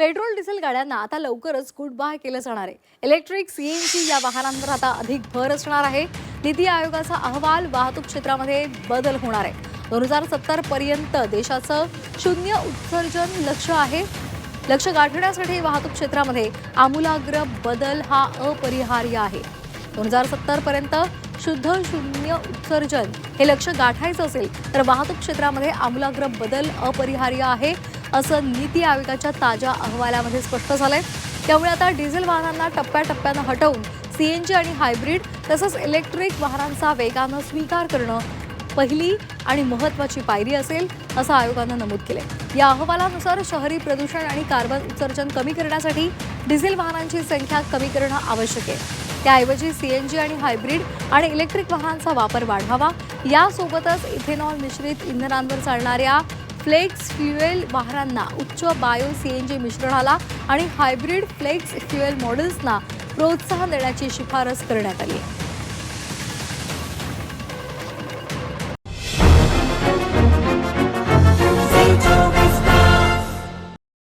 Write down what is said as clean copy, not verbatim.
Petrol diesel गाड्यांना आता लवकरच गुड बाय केलं जाणार आहे. इलेक्ट्रिक सीएनजी या वाहनांवर आता अधिक भर असणार आहे. नीती आयोगाचा अहवाल वाहतूक क्षेत्रामध्ये बदल होणार आहे. 2070 पर्यंत देशाचं शून्य उत्सर्जन लक्ष्य आहे. लक्ष्य गाठण्यासाठी वाहतूक क्षेत्रामध्ये आमूलाग्र बदल हा अपरिहार्य आहे. 2070 पर्यंत शुद्ध शून्य उत्सर्जन हे लक्ष्य गाठायचं असेल तर वाहतूक क्षेत्रामध्ये आमूलाग्र बदल अपरिहार्य आहे, असं नीती आयोगाच्या ताज्या अहवालामध्ये स्पष्ट झालंय. त्यामुळे आता डिझेल वाहनांना टप्प्याटप्प्यानं हटवून सीएनजी आणि हायब्रिड तसंच इलेक्ट्रिक वाहनांचा वेगानं स्वीकार करणं पहिली आणि महत्त्वाची पायरी असेल, असं आयोगानं नमूद केलंय. या अहवालानुसार शहरी प्रदूषण आणि कार्बन उत्सर्जन कमी करण्यासाठी डिझेल वाहनांची संख्या कमी करणं आवश्यक आहे. त्याऐवजी सीएनजी आणि हायब्रिड आणि इलेक्ट्रिक वाहनांचा वापर वाढवावा. यासोबतच इथेनॉल मिश्रित इंधनांवर चालणाऱ्या फ्लेक्स फ्युएल वाहनांना उच्च बायो सीएनजी मिश्रणाला आणि हायब्रिड फ्लेक्स फ्युएल मॉडेल्सना प्रोत्साहन देण्याची शिफारस करण्यात आली आहे.